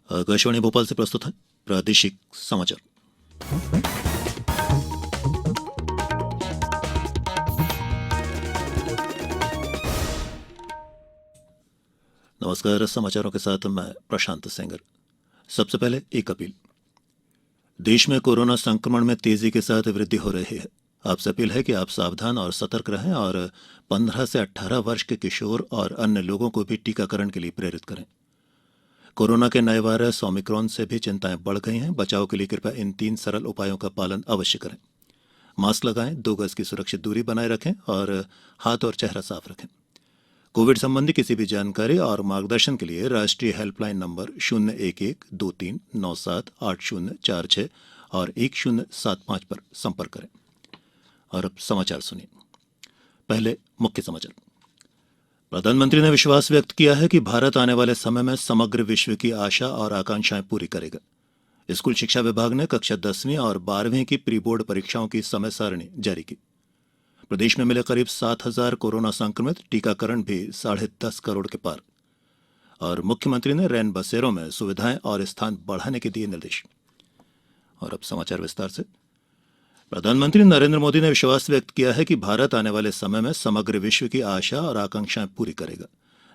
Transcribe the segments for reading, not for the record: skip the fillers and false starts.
आकाशवाणी भोपाल से प्रस्तुत है प्रादेशिक समाचार। नमस्कार, समाचारों के साथ मैं प्रशांत सेंगर। सबसे पहले एक अपील। देश में कोरोना संक्रमण में तेजी के साथ वृद्धि हो रही है। आपसे अपील है कि आप सावधान और सतर्क रहें और 15 से 18 वर्ष के किशोर और अन्य लोगों को भी टीकाकरण के लिए प्रेरित करें। कोरोना के नए वायरस ओमिक्रॉन से भी चिंताएं बढ़ गई हैं। बचाव के लिए कृपया इन 3 सरल उपायों का पालन अवश्य करें। मास्क लगाएं, 2 गज की सुरक्षित दूरी बनाए रखें और हाथ और चेहरा साफ रखें। कोविड संबंधी किसी भी जानकारी और मार्गदर्शन के लिए राष्ट्रीय हेल्पलाइन नंबर 011-2397-8046 और 1075 पर संपर्क करें। और अब समाचार सुनिए। पहले मुख्य समाचार। प्रधानमंत्री ने विश्वास व्यक्त किया है कि भारत आने वाले समय में समग्र विश्व की आशा और आकांक्षाएं पूरी करेगा। स्कूल शिक्षा विभाग ने कक्षा 10वीं और 12वीं की प्री बोर्ड परीक्षाओं की समय सारणी जारी की। प्रदेश में मिले करीब 7,000 कोरोना संक्रमित, टीकाकरण भी 10.5 करोड़ के पार। और मुख्यमंत्री ने रैन बसेरों में सुविधाएं और स्थान बढ़ाने के दिए निर्देश। और अब समाचार विस्तार से। प्रधानमंत्री नरेंद्र मोदी ने विश्वास व्यक्त किया है कि भारत आने वाले समय में समग्र विश्व की आशा और आकांक्षाएं पूरी करेगा।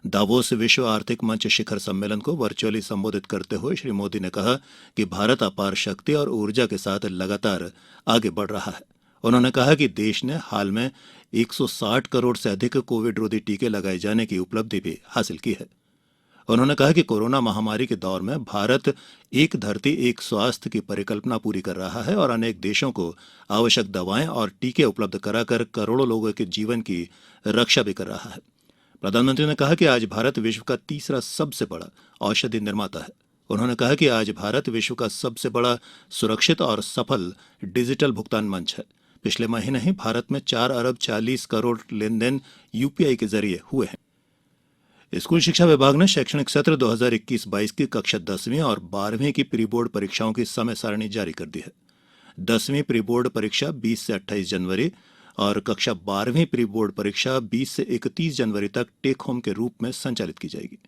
दावोस विश्व आर्थिक मंच शिखर सम्मेलन को वर्चुअली संबोधित करते हुए श्री मोदी ने कहा कि भारत अपार शक्ति और ऊर्जा के साथ लगातार आगे बढ़ रहा है। उन्होंने कहा कि देश ने हाल में 160 करोड़ से अधिक कोविड रोधी टीके लगाए जाने की उपलब्धि भी हासिल की है। उन्होंने कहा कि कोरोना महामारी के दौर में भारत एक धरती एक स्वास्थ्य की परिकल्पना पूरी कर रहा है और अनेक देशों को आवश्यक दवाएं और टीके उपलब्ध कराकर करोड़ों लोगों के जीवन की रक्षा भी कर रहा है। प्रधानमंत्री ने कहा कि आज भारत विश्व का तीसरा सबसे बड़ा औषधि निर्माता है। उन्होंने कहा कि आज भारत विश्व का सबसे बड़ा सुरक्षित और सफल डिजिटल भुगतान मंच है। पिछले महीने ही भारत में 4 अरब 40 करोड़ लेनदेन यूपीआई के जरिए हुए हैं। स्कूल शिक्षा विभाग ने शैक्षणिक सत्र 2021-22 की कक्षा 10वीं और 12वीं की प्री बोर्ड परीक्षाओं की समय सारणी जारी कर दी है। 10वीं प्री बोर्ड परीक्षा 20 से 28 जनवरी और कक्षा 12वीं प्री बोर्ड परीक्षा 20 से 31 जनवरी तक टेक होम के रूप में संचालित की जाएगी।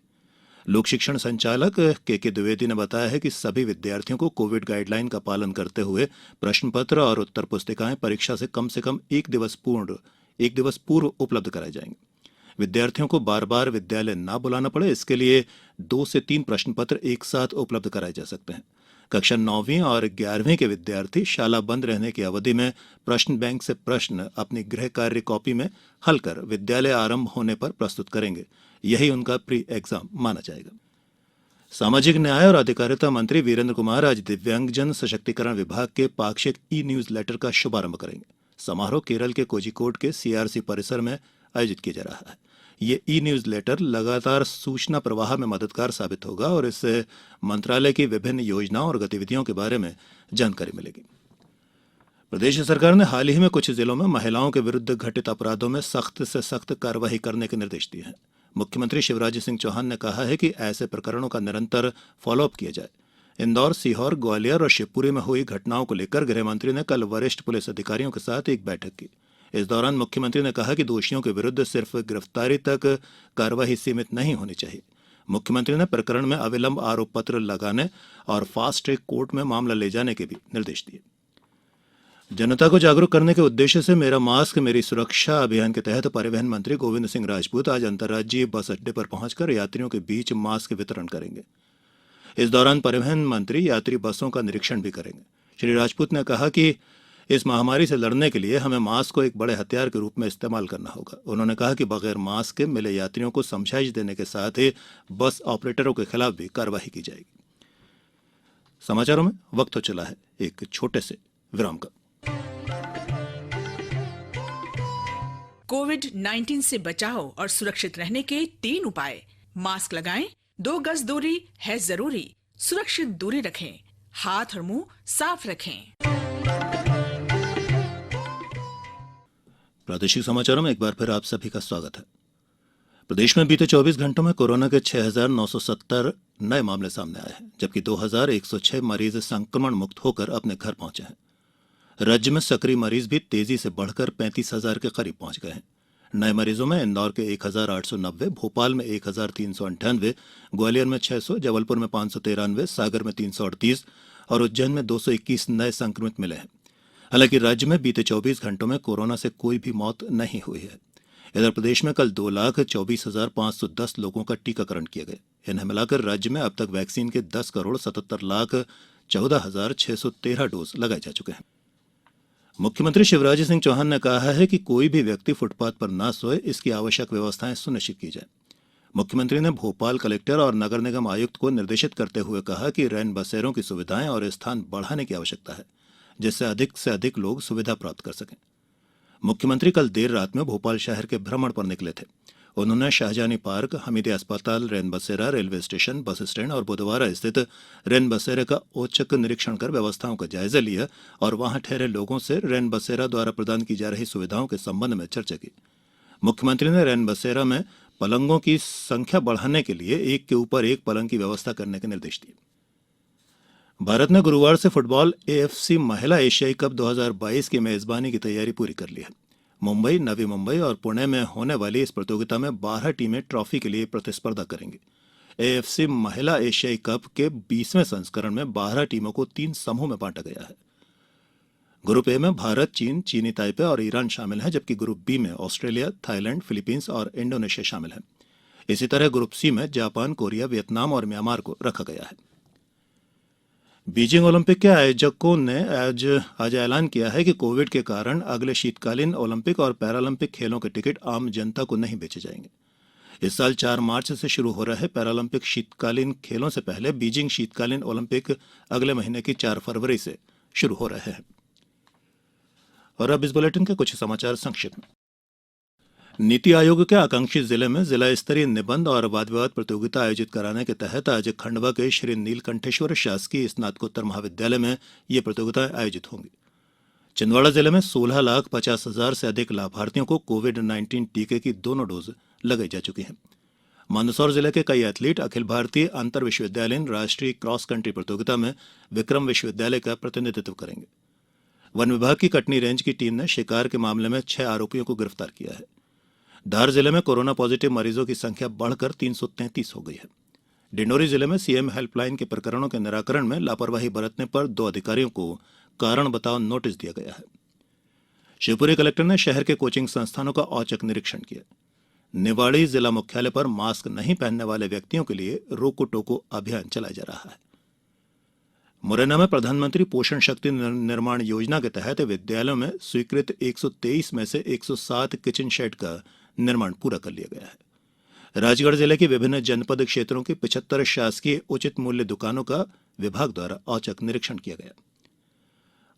लोक शिक्षण संचालक के द्विवेदी ने बताया है कि सभी विद्यार्थियों को कोविड गाइडलाइन का पालन करते हुए प्रश्न पत्र और उत्तर पुस्तिकाएं परीक्षा से कम एक दिवस पूर्व उपलब्ध कराई जाएंगी। विद्यार्थियों को बार बार विद्यालय न बुलाना पड़े, इसके लिए 2 से 3 प्रश्न पत्र एक साथ उपलब्ध कराए जा सकते हैं। कक्षा 9वीं और 11वीं के विद्यार्थी शाला बंद रहने की अवधि में प्रश्न बैंक से प्रश्न अपनी गृह कार्य कॉपी में हल कर विद्यालय आरंभ होने पर प्रस्तुत करेंगे। यही उनका प्री एग्जाम माना जाएगा। सामाजिक न्याय और अधिकारिता मंत्री वीरेंद्र कुमार आज दिव्यांगजन सशक्तिकरण विभाग के पाक्षिक ई-न्यूज लेटर का शुभारंभ करेंगे। समारोह केरल के कोझिकोड के सीआरसी परिसर में आयोजित किया जा रहा है। ये ई-न्यूज लेटर लगातार सूचना प्रवाह में मददगार साबित होगा और इससे मंत्रालय की विभिन्न योजनाओं और गतिविधियों के बारे में जानकारी मिलेगी। प्रदेश सरकार ने हाल ही में कुछ जिलों में महिलाओं के विरुद्ध घटित अपराधों में सख्त से सख्त कार्रवाई करने के निर्देश दिए हैं। मुख्यमंत्री शिवराज सिंह चौहान ने कहा है कि ऐसे प्रकरणों का निरंतर फॉलोअप किया जाए। इंदौर, सीहोर, ग्वालियर और शिवपुरी में हुई घटनाओं को लेकर गृह मंत्री ने कल वरिष्ठ पुलिस अधिकारियों के साथ एक बैठक की। इस दौरान मुख्यमंत्री ने कहा कि दोषियों के विरुद्ध सिर्फ गिरफ्तारी तक कार्रवाई सीमित नहीं होनी चाहिए। मुख्यमंत्री ने प्रकरण में अविलंब आरोप पत्र लगाने और फास्ट ट्रैक कोर्ट में मामला ले जाने के भी निर्देश दिए। जनता को जागरूक करने के उद्देश्य से मेरा मास्क मेरी सुरक्षा अभियान के तहत परिवहन मंत्री गोविंद सिंह राजपूत आज अंतर्राज्यीय बस अड्डे पर पहुंचकर यात्रियों के बीच मास्क वितरण करेंगे। इस दौरान परिवहन मंत्री यात्री बसों का निरीक्षण भी करेंगे। श्री राजपूत ने कहा कि इस महामारी से लड़ने के लिए हमें मास्क को एक बड़े हथियार के रूप में इस्तेमाल करना होगा। उन्होंने कहा कि बगैर मास्क के मिले यात्रियों को समझाइश देने के साथ ही बस ऑपरेटरों के खिलाफ भी कार्रवाई की जाएगी। समाचारों में वक्त हो चला है एक छोटे से विराम का। कोविड-19 से बचाव और सुरक्षित रहने के 3 उपाय। मास्क लगाएं, 2 गज दूरी है जरूरी, सुरक्षित दूरी रखें, हाथ और मुंह साफ रखें। प्रादेशिक समाचारों में एक बार फिर आप सभी का स्वागत है। प्रदेश में बीते 24 घंटों में कोरोना के 6,970 नए मामले सामने आए हैं, जबकि 2,106 मरीज संक्रमण मुक्त होकर अपने घर पहुंचे हैं। राज्य में सक्रिय मरीज भी तेजी से बढ़कर 35,000 के करीब पहुंच गए हैं। नए मरीजों में इंदौर के 1,890, भोपाल में 1,398, ग्वालियर में 600, जबलपुर में 593, सागर में 338 और उज्जैन में 221 नए संक्रमित मिले हैं। हालांकि राज्य में बीते 24 घंटों में कोरोना से कोई भी मौत नहीं हुई है। इधर प्रदेश में कल 2,24,510 लोगों का टीकाकरण किया गया। इन्हें मिलाकर राज्य में अब तक वैक्सीन के 10,77,14,613 डोज लगाए जा चुके हैं। मुख्यमंत्री शिवराज सिंह चौहान ने कहा है कि कोई भी व्यक्ति फुटपाथ पर न सोए, इसकी आवश्यक व्यवस्थाएं सुनिश्चित की जाए। मुख्यमंत्री ने भोपाल कलेक्टर और नगर निगम आयुक्त को निर्देशित करते हुए कहा कि रैन बसेरों की सुविधाएं और स्थान बढ़ाने की आवश्यकता है, जिससे अधिक से अधिक लोग सुविधा प्राप्त कर सकें। मुख्यमंत्री कल देर रात में भोपाल शहर के भ्रमण पर निकले थे। उन्होंने शाहजहानी पार्क, हमीदे अस्पताल, रैन बसेरा, रेलवे स्टेशन, बस स्टैंड और बुधवारा स्थित रैन बसेरे का औचक निरीक्षण कर व्यवस्थाओं का जायजा लिया और वहां ठहरे लोगों से रैन बसेरा द्वारा प्रदान की जा रही सुविधाओं के संबंध में चर्चा की। मुख्यमंत्री ने रैन बसेरा में पलंगों की संख्या बढ़ाने के लिए एक के ऊपर एक पलंग की व्यवस्था करने के निर्देश दिए। भारत ने गुरुवार से फुटबॉल AFC महिला एशियाई कप 2022 की मेजबानी की तैयारी पूरी कर ली है। मुंबई, नवी मुंबई और पुणे में होने वाली इस प्रतियोगिता में 12 टीमें ट्रॉफी के लिए प्रतिस्पर्धा करेंगी। AFC महिला एशियाई कप के 20वें संस्करण में 12 टीमों को 3 समूह में बांटा गया है। ग्रुप ए में भारत, चीन, चीनी ताइपे और ईरान शामिल हैं, जबकि ग्रुप बी में ऑस्ट्रेलिया, थाईलैंड, फिलीपींस और इंडोनेशिया शामिल हैं। इसी तरह ग्रुप सी में जापान, कोरिया, वियतनाम और म्यांमार को रखा गया है। बीजिंग ओलंपिक के आयोजकों ने आज ऐलान किया है कि कोविड के कारण अगले शीतकालीन ओलंपिक और पैरालंपिक खेलों के टिकट आम जनता को नहीं बेचे जाएंगे। इस साल 4 मार्च से शुरू हो रहे पैरालंपिक शीतकालीन खेलों से पहले बीजिंग शीतकालीन ओलंपिक अगले महीने की 4 फरवरी से शुरू हो रहे हैं। और अब इस बुलेटिन के कुछ समाचार संक्षिप्त में। नीति आयोग के आकांक्षी जिले में जिला स्तरीय निबंध और वाद विवाद प्रतियोगिता आयोजित कराने के तहत आज खंडवा के श्री नीलकंठेश्वर शासकीय स्नातकोत्तर महाविद्यालय में ये प्रतियोगिताएं आयोजित होंगी। छिंदवाड़ा जिले में 16,50,000 से अधिक लाभार्थियों को कोविड-19 टीके की दोनों डोज लगाई जा चुकी हैं। मंदसौर जिले के कई एथलीट अखिल भारतीय अंतर विश्वविद्यालयीन राष्ट्रीय क्रॉस कंट्री प्रतियोगिता में विक्रम विश्वविद्यालय का प्रतिनिधित्व करेंगे। वन विभाग की कटनी रेंज की टीम ने शिकार के मामले में 6 आरोपियों को गिरफ्तार किया है। धार जिले में कोरोना पॉजिटिव मरीजों की संख्या बढ़कर 333 हो गई है। डिंडोरी जिले में सीएम हेल्पलाइन के प्रकरणों के निराकरण में लापरवाही बरतने पर 2 अधिकारियों को कारण बताओ नोटिस दिया गया है। शिवपुरी कलेक्टर ने शहर के कोचिंग संस्थानों का औचक निरीक्षण किया। निवाड़ी जिला मुख्यालय पर मास्क नहीं पहनने वाले व्यक्तियों के लिए रोको टोको अभियान चलाया जा रहा है। मुरैना में प्रधानमंत्री पोषण शक्ति निर्माण योजना के तहत विद्यालयों में स्वीकृत 123 में से 107 किचन शेड का निर्माण पूरा कर लिया गया है। राजगढ़ जिले के विभिन्न जनपद क्षेत्रों की 75 शासकीय उचित मूल्य दुकानों का विभाग द्वारा औचक निरीक्षण किया गया।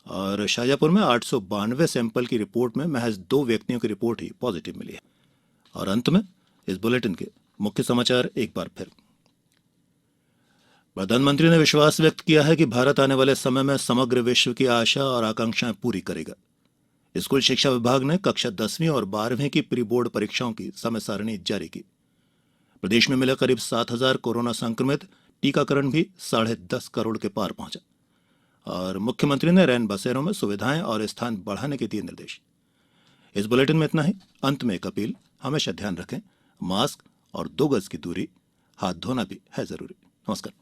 और शाजापुर में 892 सैंपल की रिपोर्ट में महज 2 व्यक्तियों की रिपोर्ट ही पॉजिटिव मिली है। और अंत में इस बुलेटिन के मुख्य समाचार एक बार फिर। प्रधानमंत्री ने विश्वास व्यक्त किया है कि भारत आने वाले समय में समग्र विश्व की आशा और आकांक्षाएं पूरी करेगा। स्कूल शिक्षा विभाग ने कक्षा 10वीं और 12वीं की प्री बोर्ड परीक्षाओं की समय सारणी जारी की। प्रदेश में मिले करीब 7,000 कोरोना संक्रमित, टीकाकरण भी 10.5 करोड़ के पार पहुंचा। और मुख्यमंत्री ने रैन बसेरों में सुविधाएं और स्थान बढ़ाने के दिए निर्देश। इस बुलेटिन में इतना ही। अंत में एक अपील, हमेशा ध्यान रखें, मास्क और 2 गज की दूरी, हाथ धोना भी है जरूरी। नमस्कार।